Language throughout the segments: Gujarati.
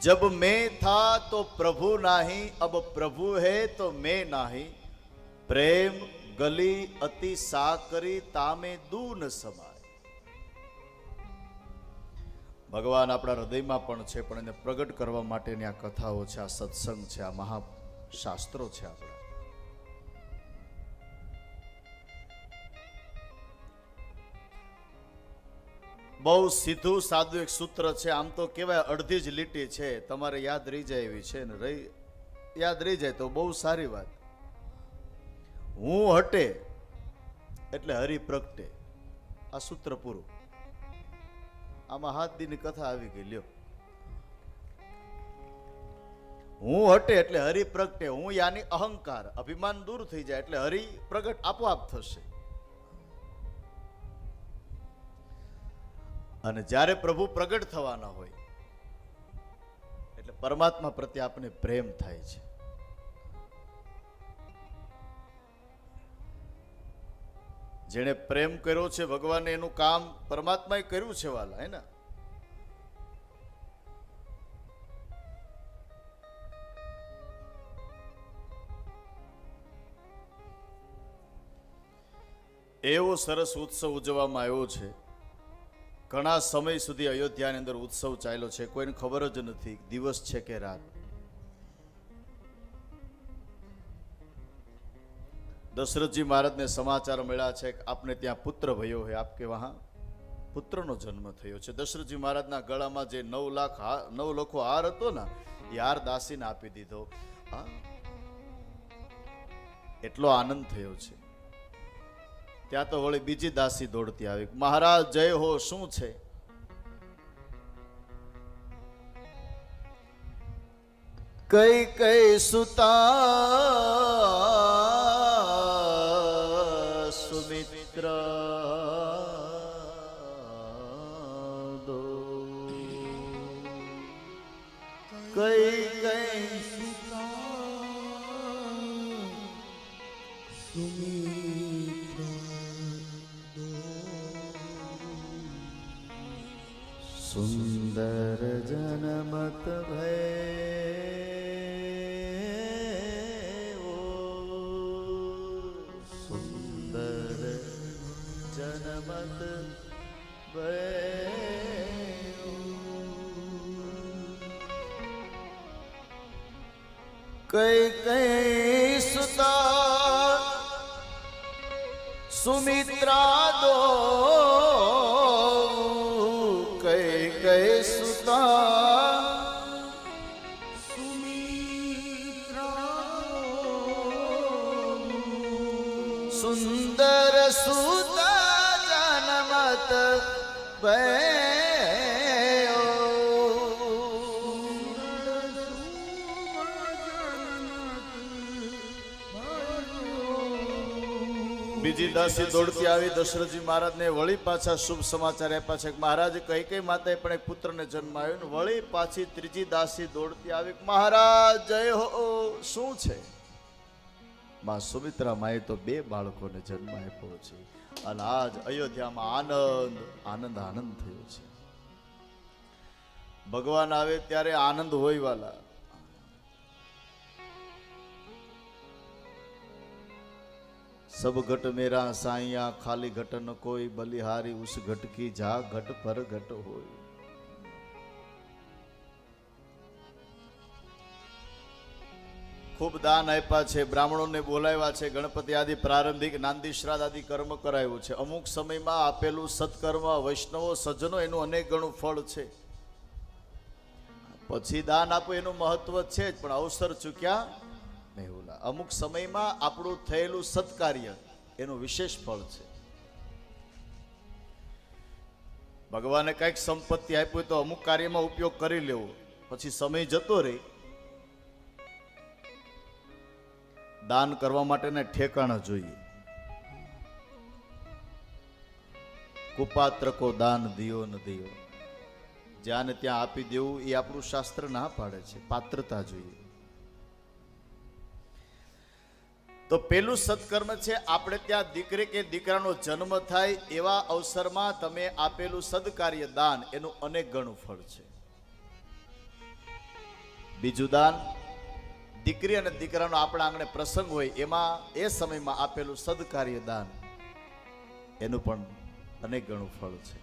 जब मैं था तो प्रभु नाही, अब प्रभु है तो मैं नाही, प्रेम गली अति साकरी तामे दून समाय। ભગવાન આપણા હૃદયમાં પણ છે, પણ એને પ્રગટ કરવા માટેની આ કથાઓ છે, આ સત્સંગ છે, આ મહાશાસ્ત્રો છે આપણા. બહુ સીધું સાદું એક સૂત્ર છે. આમ તો કહેવાય અડધી જ લીટી છે, તમારે યાદ રહી જાય એવી છે ને, યાદ રહી જાય તો બહુ સારી વાત. હું હટે એટલે હરિ પ્રગટે. આ સૂત્ર પૂરું. આમાં હાથ દીની કથા આવી ગઈ. લ્યો, હું હટે એટલે હરિ પ્રગટે. હું યાની અહંકાર, અભિમાન દૂર થઈ જાય એટલે હરિ પ્રગટ આપોઆપ થશે. અને જ્યારે પ્રભુ પ્રગટ થવાના હોય એટલે પરમાત્મા પ્રત્યે આપણે પ્રેમ થાય છે. જેણે પ્રેમ કર્યો છે ભગવાને, એનું કામ પરમાત્માએ કર્યું છે વાલા, હે ને. એવો સરસ ઉત્સવ ઉજવવામાં આવ્યો છે. ઘણા સમય સુધી અયોધ્યાની અંદર ઉત્સવ ચાલ્યો છે, કોઈને ખબર જ નથી દિવસ છે કે રાત. દશરથજી મહારાજને સમાચાર મળ્યા છે કે આપને ત્યાં પુત્ર ભયો હે, આપકે વહાં પુત્રનો જન્મ થયો છે. દશરથજી મહારાજના ગળામાં જે 9 લાખો હાર હતો ને, એ હાર દાસીને આપી દીધો. એટલો આનંદ થયો છે. ત્યાં તો વળી બીજી દાસી દોડતી આવી, મહારાજ જય હો, શું છે? કઈ કઈ સુતા સુમિત્ર દો, કઈ કઈ સુંદર જનમત ભય, સુંદર જનમત ભય. કઈ કઈ સુતા સુમિત્રા દો, કઈ કઈ સુતા સુંદર સુતા જનમત ભયો. બીજી દાસી દોડતી આવી દશરથજી મહારાજને વળી પાછા શુભ સમાચાર આપ્યા છે કે મહારાજ કઈ કઈ માતાએ પણ એક પુત્રને જન્મ આવ્યો ને. વળી પાછી ત્રીજી દાસી દોડતી આવી, મહારાજ જય હો, શું છે? માં સુમિત્રા માએ તો 2 બાળકોને જન્મ આપ્યો છે. અને આજ અયોધ્યામાં આનંદ આનંદ આનંદ થયો છે. ભગવાન આવે ત્યારે આનંદ હોય વાલા. सब घट मेरा साइया, खाली घट न कोई, बलिहारी उस घट की जा, घट पर घट होय. खूब दान આપ્યા છે, બ્રાહ્મણોને બોલાવ્યા છે, ગણપતિ આદિ પ્રારંભિક નાંદી શ્રાદ્ધ આદિ કર્મ કરાવ્યું છે. અમુક સમયમાં આપેલું સત્કર્મ વૈષ્ણવો સજ્જનો એનું અનેક ગણું ફળ છે. પછી દાન આપો એનું મહત્વ છે જ, પણ અવસર ચૂક્યા મેહુલા. અમુક સમયમાં આપણું થયેલું સત્કાર્ય એનું વિશેષ ફળ છે. ભગવાને કઈક સંપત્તિ આપી તો અમુક કાર્યમાં ઉપયોગ કરી લેવો, પછી સમય જતો રહે. દાન કરવા માટેના ઠેકાણા જોઈએ. કુપાત્ર કો દાન દિયો ન દિયો, જ્યાં ને ત્યાં આપી દેવું એ આપણું શાસ્ત્ર ના પાડે છે. પાત્રતા જોઈએ. તો પેલું સત્કર્મ છે, આપણે ત્યાં દીકરી કે દીકરાનો જન્મ થાય એવા અવસરમાં તમે આપેલું સદકાર્ય દાન એનું અનેક ગણું ફળ છે. બીજું દાન, દીકરી અને દીકરાનો આપણા આંગણે પ્રસંગ હોય એમાં એ સમયમાં આપેલું સદકાર્ય દાન, એનું પણ અનેક ગણું ફળ છે.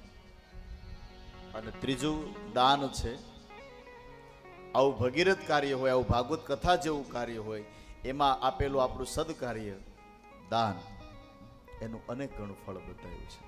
અને ત્રીજું દાન છે, આવું ભગીરથ કાર્ય હોય, આવું ભાગવત કથા જેવું કાર્ય હોય, એમાં આપેલું આપણું સદકાર્ય દાન, એનું અનેક ગણું ફળ બતાવ્યું છે.